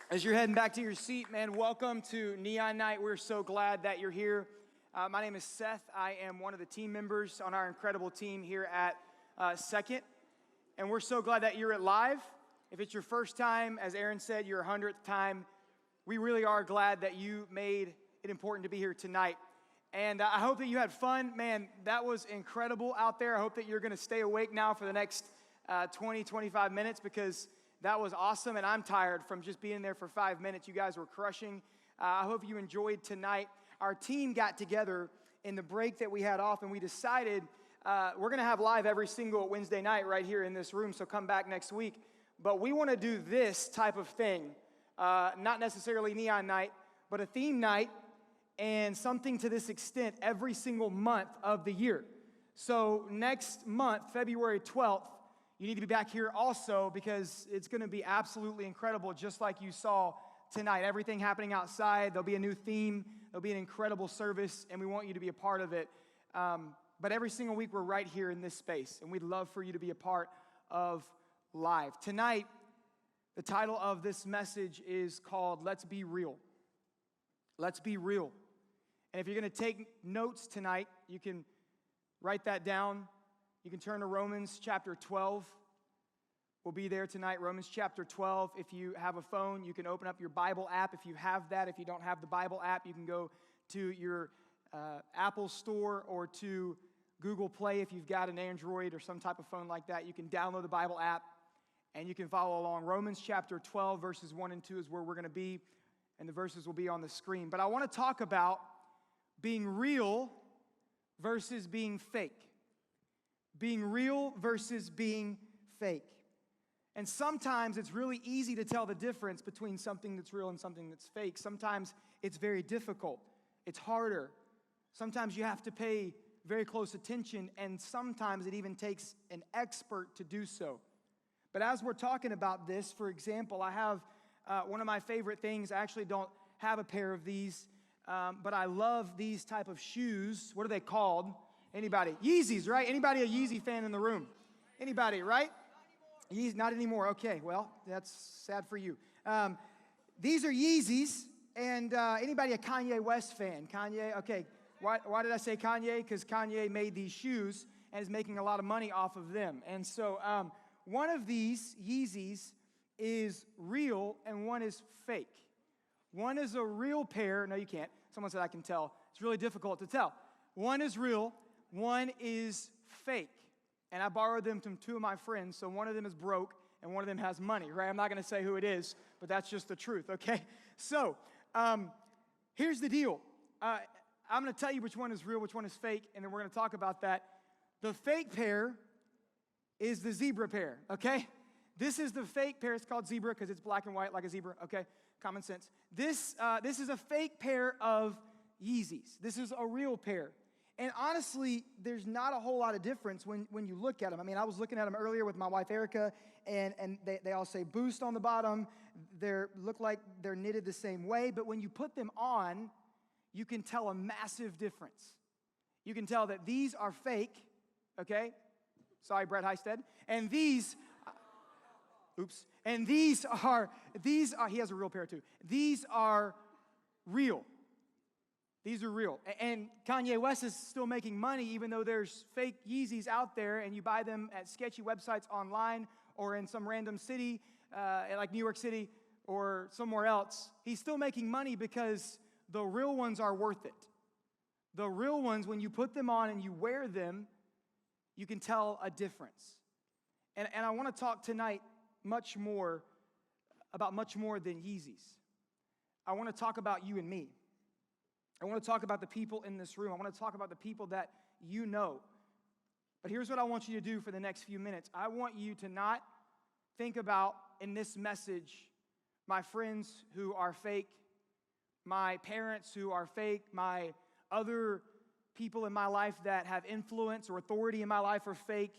As you're heading back to your seat, man, welcome to Neon Night. We're so glad that you're here. My name is Seth. I am one of the team members on our incredible team here at Second. And we're so glad that you're at live. If it's your first time, as Aaron said, your 100th time, we really are glad that you made it important to be here tonight. And I hope that you had fun. Man, that was incredible out there. I hope that you're going to stay awake now for the next 20, 25 minutes because that was awesome, and I'm tired from just being there for 5 minutes. You guys were crushing. I hope you enjoyed tonight. Our team got together in the break that we had off, and we decided we're going to have live every single Wednesday night right here in this room, so come back next week. But we want to do this type of thing, not necessarily Neon Night, but a theme night and something to this extent every single month of the year. So next month, February 12th, you need to be back here also because it's going to be absolutely incredible, just like you saw tonight. Everything happening outside. There'll be a new theme. There'll be an incredible service, and we want you to be a part of it. But every single week, we're right here in this space, and we'd love for you to be a part of live. Tonight, the title of this message is called Let's Be Real. Let's be real. And if you're going to take notes tonight, you can write that down. You can turn to Romans chapter 12. We'll be there tonight, Romans chapter 12. If you have a phone, you can open up your Bible app if you have that. If you don't have the Bible app, you can go to your Apple store or to Google Play if you've got an Android or some type of phone like that. You can download the Bible app and you can follow along. Romans chapter 12, verses 1 and 2 is where we're going to be, and the verses will be on the screen. But I want to talk about being real versus being fake. Being real versus being fake. And sometimes it's really easy to tell the difference between something that's real and something that's fake. Sometimes it's very difficult. It's harder. Sometimes you have to pay very close attention, and sometimes it even takes an expert to do so. But as we're talking about this, for example, I have one of my favorite things. I actually don't have a pair of these, but I love these type of shoes. What are they called? Anybody? Yeezys, right? Anybody a Yeezy fan in the room? Anybody, right? Not anymore. Okay, well, that's sad for you. These are Yeezys, and anybody a Kanye West fan? Kanye, okay. Why did I say Kanye? Because Kanye made these shoes and is making a lot of money off of them. And so one of these Yeezys is real and one is fake. One is a real pair. No, you can't. Someone said I can tell. It's really difficult to tell. One is real. One is fake, and I borrowed them from two of my friends, so one of them is broke, and one of them has money, right? I'm not going to say who it is, but that's just the truth, okay? So, here's the deal. I'm going to tell you which one is real, which one is fake, and then we're going to talk about that. The fake pair is the zebra pair, okay? This is the fake pair. It's called zebra because it's black and white like a zebra, okay? Common sense. This is a fake pair of Yeezys. This is a real pair. And honestly, there's not a whole lot of difference when you look at them. I mean, I was looking at them earlier with my wife, Erica, and they all say Boost on the bottom. They look like they're knitted the same way, but when you put them on, you can tell a massive difference. You can tell that these are fake, okay? Sorry, Brett Heisted. And these, and these are, he has a real pair too. These are real. These are real. And Kanye West is still making money even though there's fake Yeezys out there and you buy them at sketchy websites online or in some random city like New York City or somewhere else. He's still making money because the real ones are worth it. The real ones, when you put them on and you wear them, you can tell a difference. And I want to talk tonight much more than Yeezys. I want to talk about you and me. I want to talk about the people in this room. I want to talk about the people that you know. But here's what I want you to do for the next few minutes. I want you to not think about, in this message, my friends who are fake, my parents who are fake, my other people in my life that have influence or authority in my life are fake.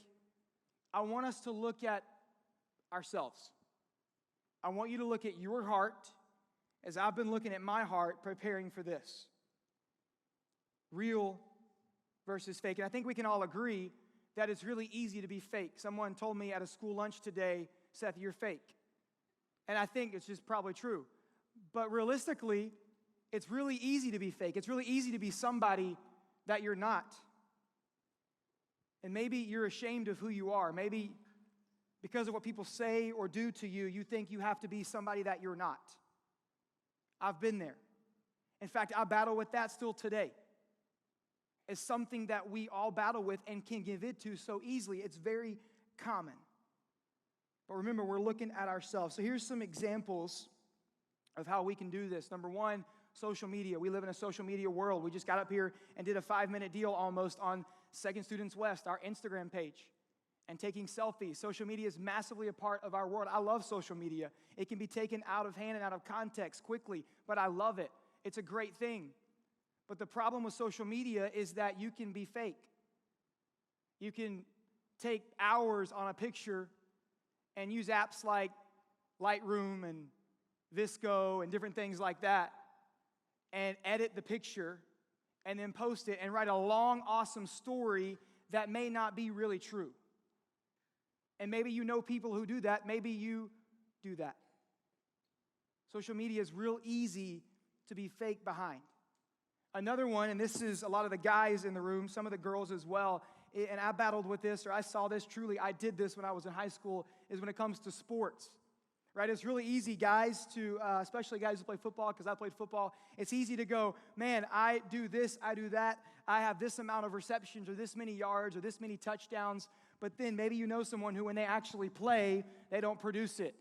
I want us to look at ourselves. I want you to look at your heart as I've been looking at my heart preparing for this. Real versus fake. And I think we can all agree that it's really easy to be fake. Someone told me at a school lunch today, Seth, you're fake. And I think it's just probably true. But realistically, it's really easy to be fake. It's really easy to be somebody that you're not. And maybe you're ashamed of who you are. Maybe because of what people say or do to you, you think you have to be somebody that you're not. I've been there. In fact, I battle with that still today. It's something that we all battle with and can give in to so easily. It's very common. But remember, we're looking at ourselves. So here's some examples of how we can do this. Number one, social media. We live in a social media world. We just got up here and did a 5-minute deal almost on Second Students West, our Instagram page, and taking selfies. Social media is massively a part of our world. I love social media. It can be taken out of hand and out of context quickly, but I love it. It's a great thing. But the problem with social media is that you can be fake. You can take hours on a picture and use apps like Lightroom and Visco and different things like that and edit the picture and then post it and write a long, awesome story that may not be really true. And maybe you know people who do that. Maybe you do that. Social media is real easy to be fake behind. Another one, and this is a lot of the guys in the room, some of the girls as well, and I battled with this, or I saw this truly, I did this when I was in high school, is when it comes to sports, right? It's really easy, guys, to, especially guys who play football, because I played football, it's easy to go, man, I do this, I do that, I have this amount of receptions, or this many yards, or this many touchdowns, but then maybe you know someone who, when they actually play, they don't produce it.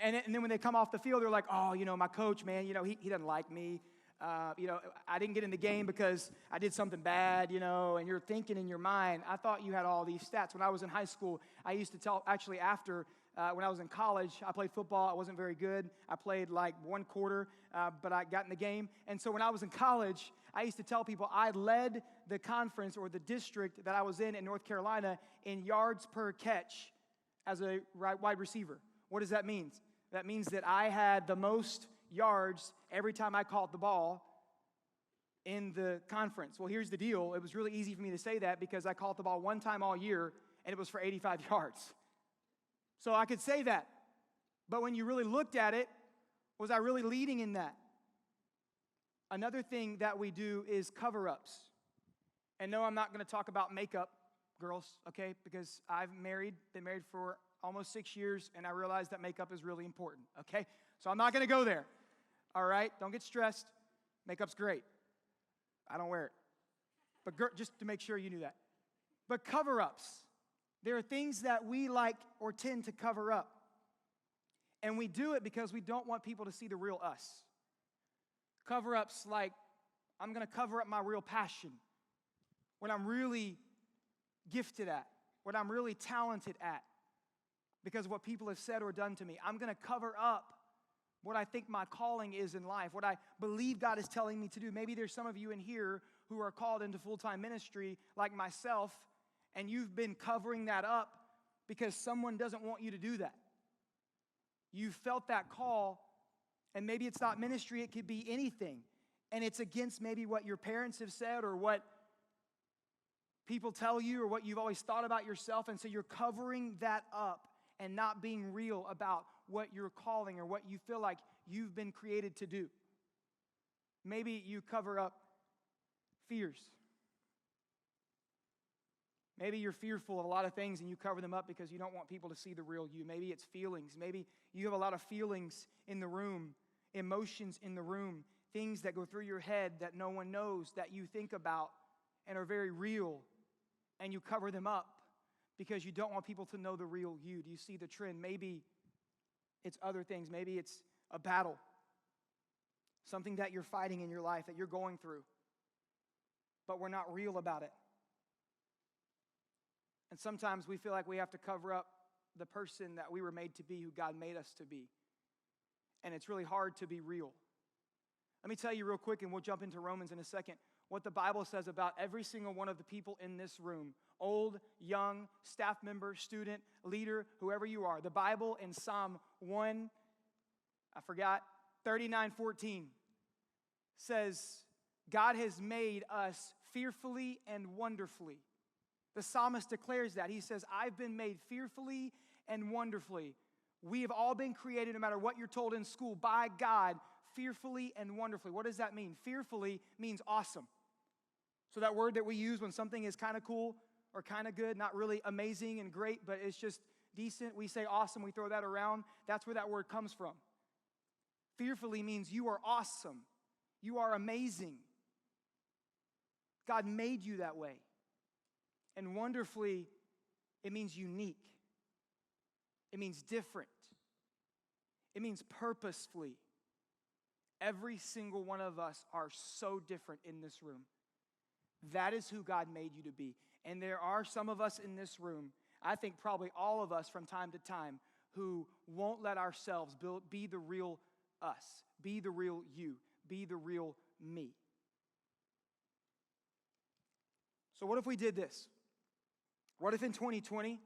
And then when they come off the field, they're like, oh, my coach, man, he doesn't like me. I didn't get in the game because I did something bad, and you're thinking in your mind, I thought you had all these stats. When I was in high school, I used to tell, actually after, when I was in college, I played football. I wasn't very good. I played like one quarter, but I got in the game. And so when I was in college, I used to tell people I led the conference or the district that I was in North Carolina in yards per catch as a wide receiver. What does that mean? That means that I had the most yards every time I caught the ball in the conference. Well, here's the deal. It was really easy for me to say that because I caught the ball one time all year, and it was for 85 yards. So I could say that. But when you really looked at it, was I really leading in that? Another thing that we do is cover-ups. And no, I'm not going to talk about makeup, girls, okay? Because I've been married for almost 6 years, and I realized that makeup is really important, okay? So I'm not going to go there, all right? Don't get stressed. Makeup's great. I don't wear it. But just to make sure you knew that. But cover-ups, there are things that we like or tend to cover up. And we do it because we don't want people to see the real us. Cover-ups like, I'm going to cover up my real passion, what I'm really gifted at, what I'm really talented at, because of what people have said or done to me. I'm going to cover up what I think my calling is in life, what I believe God is telling me to do. Maybe there's some of you in here who are called into full-time ministry like myself, and you've been covering that up because someone doesn't want you to do that. You felt that call, and maybe it's not ministry, it could be anything. And it's against maybe what your parents have said or what people tell you or what you've always thought about yourself, and so you're covering that up and not being real about what you're calling or what you feel like you've been created to do. Maybe you cover up fears. Maybe you're fearful of a lot of things and you cover them up because you don't want people to see the real you. Maybe it's feelings. Maybe you have a lot of feelings in the room, emotions in the room, things that go through your head that no one knows that you think about and are very real, and you cover them up because you don't want people to know the real you. Do you see the trend? Maybe it's other things. Maybe it's a battle, something that you're fighting in your life, that you're going through, but we're not real about it. And sometimes we feel like we have to cover up the person that we were made to be, who God made us to be. And it's really hard to be real. Let me tell you real quick, and we'll jump into Romans in a second, what the Bible says about every single one of the people in this room, old, young, staff member, student, leader, whoever you are. The Bible in Psalm 39:14 says, God has made us fearfully and wonderfully. The psalmist declares that. He says, I've been made fearfully and wonderfully. We have all been created, no matter what you're told in school, by God, fearfully and wonderfully. What does that mean? Fearfully means awesome. So that word that we use when something is kind of cool or kind of good, not really amazing and great, but it's just decent. We say awesome, we throw that around. That's where that word comes from. Fearfully means you are awesome. You are amazing. God made you that way. And wonderfully, it means unique. It means different. It means purposefully. Every single one of us are so different in this room. That is who God made you to be. And there are some of us in this room, I think probably all of us from time to time, who won't let ourselves be the real us, be the real you, be the real me. So what if we did this? What if in 2020,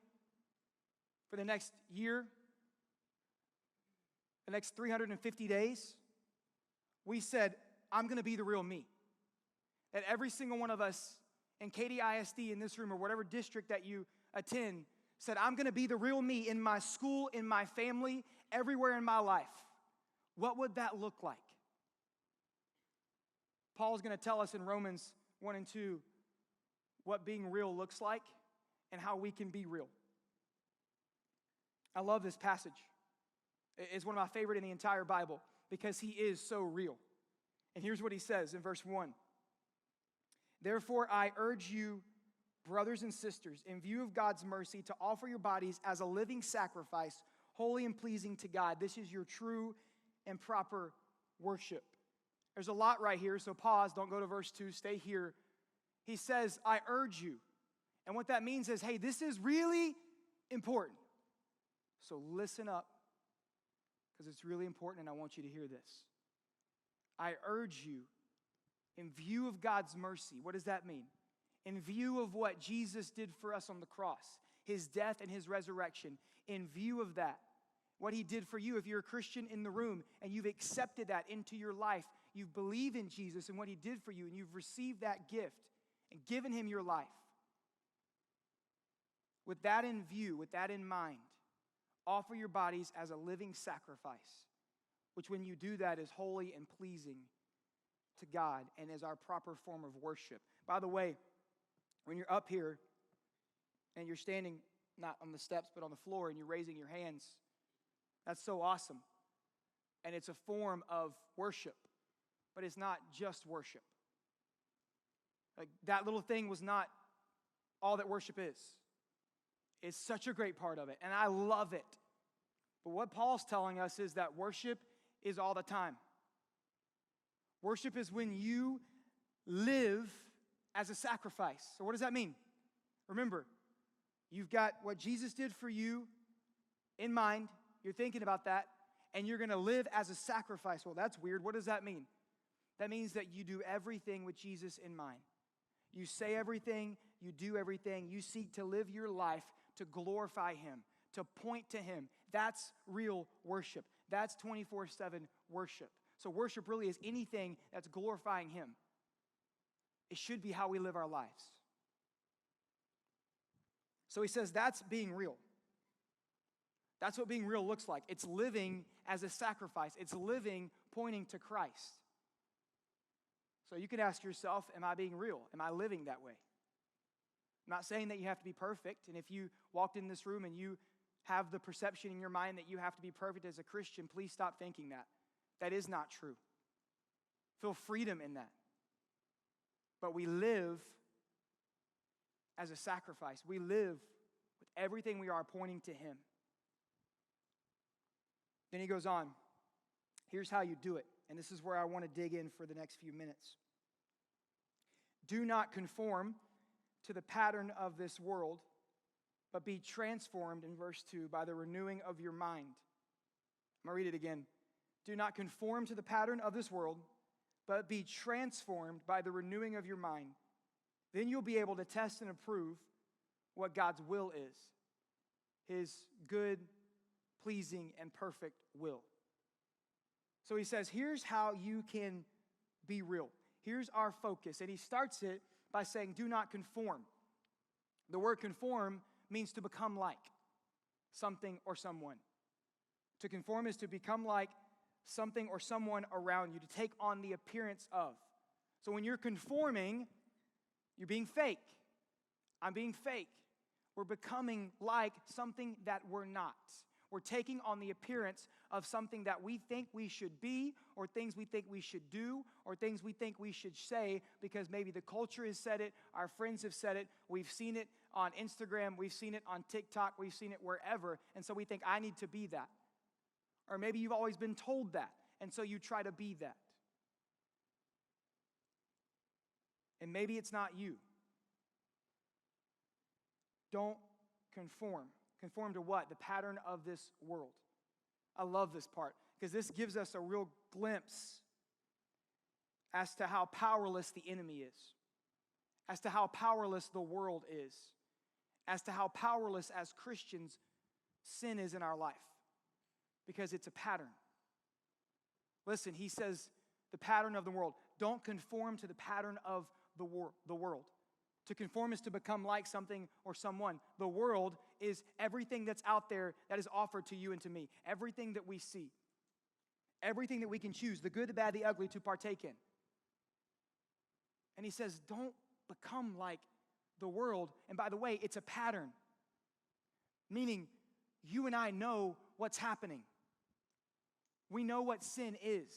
for the next year, the next 350 days, we said, I'm going to be the real me. That every single one of us in Katy ISD in this room or whatever district that you attend said, I'm going to be the real me in my school, in my family, everywhere in my life. What would that look like? Paul's going to tell us in Romans 1 and 2 what being real looks like and how we can be real. I love this passage. It's one of my favorite in the entire Bible because he is so real. And here's what he says in verse 1. Therefore, I urge you, brothers and sisters, in view of God's mercy, to offer your bodies as a living sacrifice, holy and pleasing to God. This is your true and proper worship. There's a lot right here, so pause. Don't go to verse 2. Stay here. He says, I urge you. And what that means is, hey, this is really important. So listen up, because it's really important, and I want you to hear this. I urge you, in view of God's mercy. What does that mean? In view of what Jesus did for us on the cross, his death and his resurrection, in view of that, what he did for you, if you're a Christian in the room and you've accepted that into your life, you believe in Jesus and what he did for you, and you've received that gift and given him your life. With that in view, with that in mind, offer your bodies as a living sacrifice, which when you do that is holy and pleasing to God and is our proper form of worship. By the way, when you're up here and you're standing not on the steps but on the floor and you're raising your hands, that's so awesome. And it's a form of worship, but it's not just worship. Like that little thing was not all that worship is. It's such a great part of it, and I love it. But what Paul's telling us is that worship is all the time. Worship is when you live as a sacrifice. So what does that mean? Remember, you've got what Jesus did for you in mind. You're thinking about that, and you're going to live as a sacrifice. Well, that's weird. What does that mean? That means that you do everything with Jesus in mind. You say everything, you do everything. You seek to live your life to glorify him, to point to him. That's real worship. That's 24/7 worship. So worship really is anything that's glorifying him. It should be how we live our lives. So he says that's being real. That's what being real looks like. It's living as a sacrifice. It's living pointing to Christ. So you can ask yourself, am I being real? Am I living that way? I'm not saying that you have to be perfect. And if you walked in this room and you have the perception in your mind that you have to be perfect as a Christian, please stop thinking that. That is not true. Feel freedom in that. But we live as a sacrifice. We live with everything we are pointing to him. Then he goes on. Here's how you do it. And this is where I want to dig in for the next few minutes. Do not conform to the pattern of this world, but be transformed, in verse 2, by the renewing of your mind. I'm going to read it again. Do not conform to the pattern of this world, but be transformed by the renewing of your mind. Then you'll be able to test and approve what God's will is, his good, pleasing, and perfect will. So he says, here's how you can be real. Here's our focus. And he starts it by saying, do not conform. The word conform means to become like something or someone. To conform is to become like something or someone around you, to take on the appearance of. So when you're conforming, you're being fake. I'm being fake. We're becoming like something that we're not. We're taking on the appearance of something that we think we should be, or things we think we should do, or things we think we should say because maybe the culture has said it, our friends have said it, we've seen it on Instagram, we've seen it on TikTok, we've seen it wherever, and so we think, I need to be that. Or maybe you've always been told that, and so you try to be that. And maybe it's not you. Don't conform. Conform to what? The pattern of this world. I love this part because this gives us a real glimpse as to how powerless the enemy is, as to how powerless the world is, as to how powerless as Christians sin is in our life, because it's a pattern. Listen, he says the pattern of the world. Don't conform to the pattern of the world. To conform is to become like something or someone. The world is everything that's out there that is offered to you and to me. Everything that we see. Everything that we can choose, the good, the bad, the ugly, to partake in. And he says, don't become like the world. And by the way, it's a pattern. Meaning, you and I know what's happening. We know what sin is.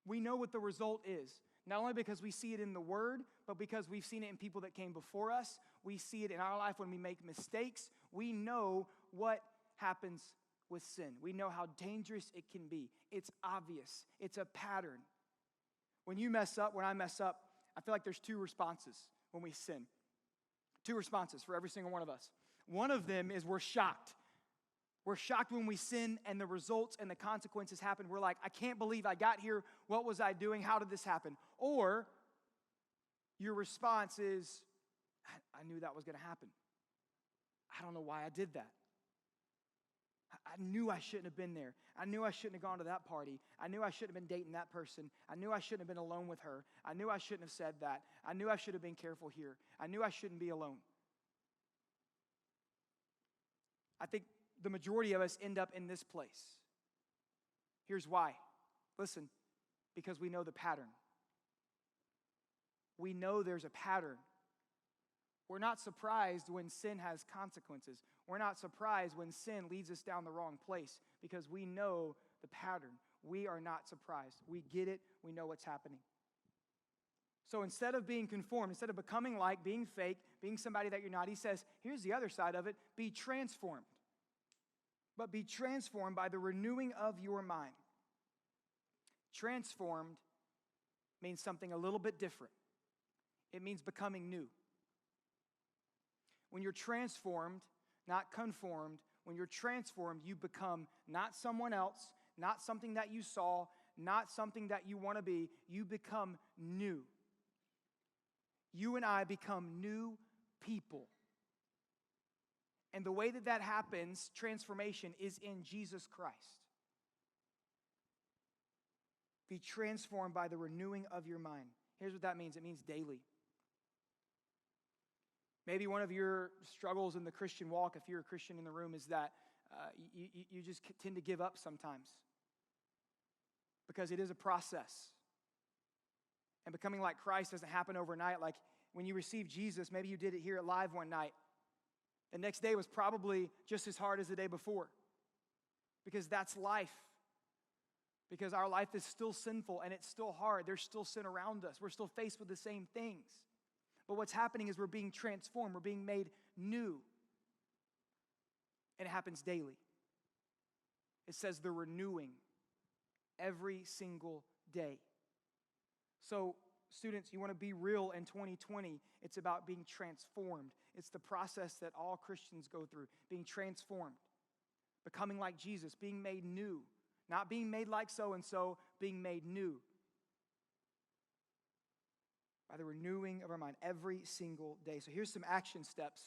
We know what the result is. Not only because we see it in the Word, but because we've seen it in people that came before us. We see it in our life when we make mistakes. We know what happens with sin. We know how dangerous it can be. It's obvious. It's a pattern. When you mess up, when I mess up, I feel like there's two responses when we sin. Two responses for every single one of us. One of them is we're shocked. We're shocked when we sin and the results and the consequences happen. We're like, I can't believe I got here. What was I doing? How did this happen? Or your response is, I knew that was going to happen. I don't know why I did that. I knew I shouldn't have been there. I knew I shouldn't have gone to that party. I knew I shouldn't have been dating that person. I knew I shouldn't have been alone with her. I knew I shouldn't have said that. I knew I should have been careful here. I knew I shouldn't be alone. I think the majority of us end up in this place. Here's why. Listen, because we know the pattern. We know there's a pattern. We're not surprised when sin has consequences. We're not surprised when sin leads us down the wrong place because we know the pattern. We are not surprised. We get it. We know what's happening. So instead of being conformed, instead of becoming like, being fake, being somebody that you're not, he says, here's the other side of it, be transformed. But be transformed by the renewing of your mind. Transformed means something a little bit different. It means becoming new. When you're transformed, not conformed, when you're transformed, you become not someone else, not something that you saw, not something that you want to be. You become new. You and I become new people. And the way that that happens, transformation, is in Jesus Christ. Be transformed by the renewing of your mind. Here's what that means. It means daily. Maybe one of your struggles in the Christian walk, if you're a Christian in the room, is that you just tend to give up sometimes. Because it is a process. And becoming like Christ doesn't happen overnight. Like when you receive Jesus, maybe you did it here at Live one night. The next day was probably just as hard as the day before. Because that's life. Because our life is still sinful and it's still hard. There's still sin around us. We're still faced with the same things. But what's happening is we're being transformed. We're being made new. And it happens daily. It says the renewing every single day. So, students, you want to be real in 2020. It's about being transformed. It's the process that all Christians go through. Being transformed. Becoming like Jesus. Being made new. Not being made like so-and-so. Being made new. By the renewing of our mind every single day. So here's some action steps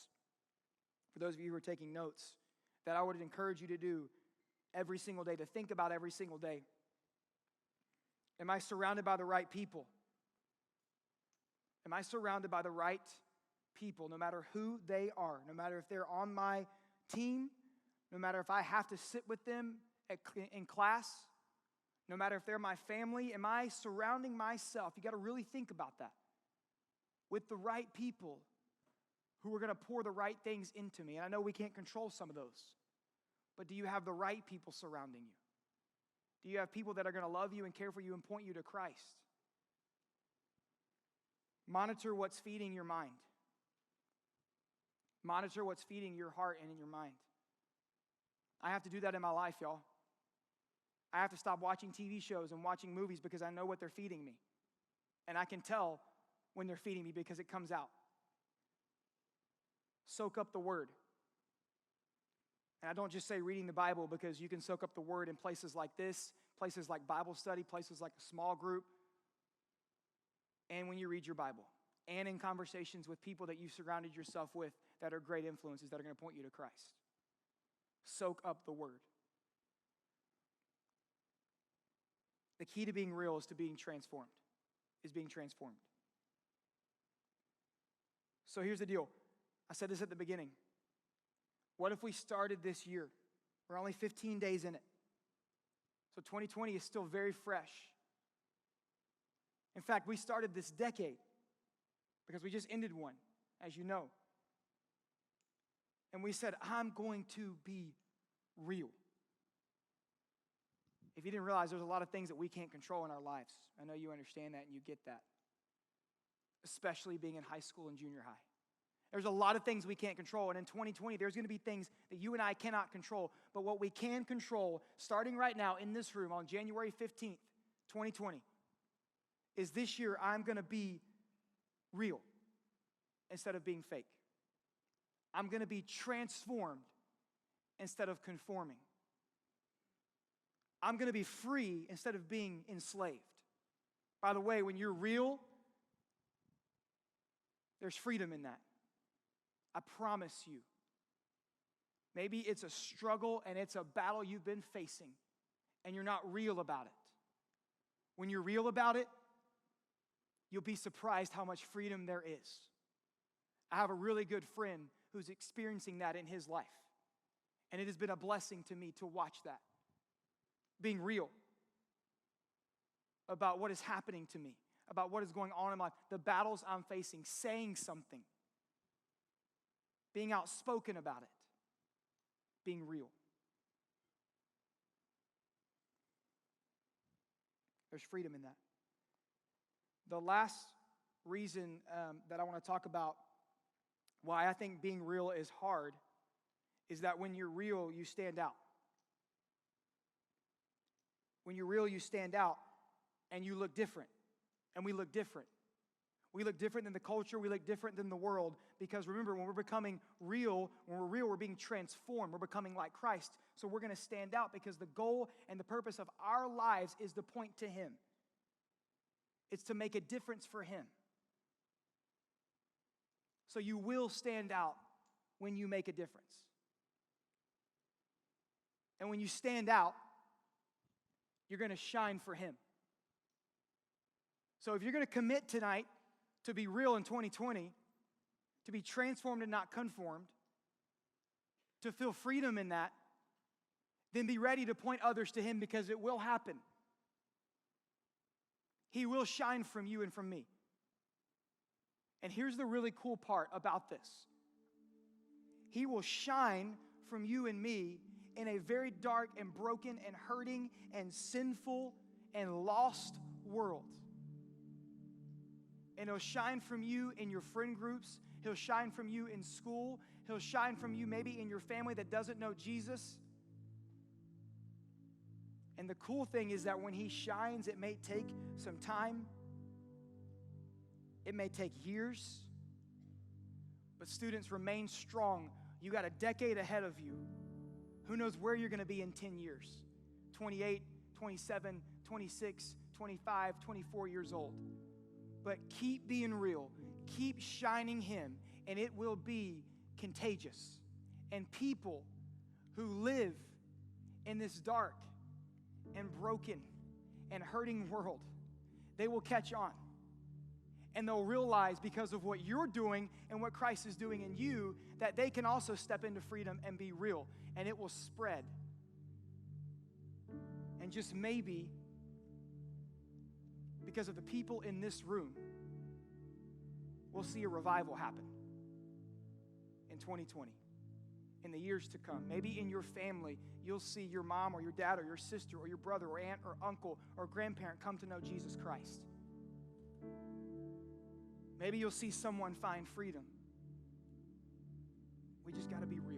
for those of you who are taking notes that I would encourage you to do every single day, to think about every single day. Am I surrounded by the right people? Am I surrounded by the right people, no matter who they are, no matter if they're on my team, no matter if I have to sit with them in class, no matter if they're my family, am I surrounding myself? You got to really think about that. With the right people who are going to pour the right things into me. And I know we can't control some of those. But do you have the right people surrounding you? Do you have people that are going to love you and care for you and point you to Christ? Monitor what's feeding your mind. Monitor what's feeding your heart and in your mind. I have to do that in my life, y'all. I have to stop watching TV shows and watching movies because I know what they're feeding me. And I can tell when they're feeding me because it comes out. Soak up the Word. And I don't just say reading the Bible because you can soak up the Word in places like this, places like Bible study, places like a small group, and when you read your Bible, and in conversations with people that you've surrounded yourself with that are great influences that are going to point you to Christ. Soak up the Word. The key to being real is being transformed. So here's the deal. I said this at the beginning. What if we started this year? We're only 15 days in it. So 2020 is still very fresh. In fact, we started this decade because we just ended one, as you know. And we said, I'm going to be real. If you didn't realize, there's a lot of things that we can't control in our lives. I know you understand that and you get that. Especially being in high school and junior high. There's a lot of things we can't control. And in 2020, there's going to be things that you and I cannot control. But what we can control, starting right now in this room on January 15th, 2020, is this year I'm going to be real instead of being fake. I'm going to be transformed instead of conforming. I'm going to be free instead of being enslaved. By the way, when you're real, there's freedom in that. I promise you. Maybe it's a struggle and it's a battle you've been facing, and you're not real about it. When you're real about it, you'll be surprised how much freedom there is. I have a really good friend who's experiencing that in his life, and it has been a blessing to me to watch that. Being real about what is happening to me, about what is going on in my life, the battles I'm facing, saying something, being outspoken about it, being real. There's freedom in that. The last reason that I want to talk about why I think being real is hard is that when you're real, you stand out. When you're real, you stand out and you look different. And we look different. We look different than the culture. We look different than the world. Because remember, when we're becoming real, we're being transformed. We're becoming like Christ. So we're going to stand out because the goal and the purpose of our lives is to point to Him. It's to make a difference for Him. So you will stand out when you make a difference. And when you stand out, you're going to shine for Him. So if you're going to commit tonight to be real in 2020, to be transformed and not conformed, to feel freedom in that, then be ready to point others to Him because it will happen. He will shine from you and from me. And here's the really cool part about this. He will shine from you and me in a very dark and broken and hurting and sinful and lost world. And He'll shine from you in your friend groups. He'll shine from you in school. He'll shine from you maybe in your family that doesn't know Jesus. And the cool thing is that when He shines, it may take some time. It may take years. But students, remain strong. You got a decade ahead of you. Who knows where you're going to be in 10 years? 28, 27, 26, 25, 24 years old. But keep being real. Keep shining Him, and it will be contagious. And people who live in this dark and broken and hurting world, they will catch on. And they'll realize because of what you're doing and what Christ is doing in you, that they can also step into freedom and be real. And it will spread. And just maybe, because of the people in this room, we'll see a revival happen in 2020, in the years to come. Maybe in your family, you'll see your mom or your dad or your sister or your brother or aunt or uncle or grandparent come to know Jesus Christ. Maybe you'll see someone find freedom. We just got to be real.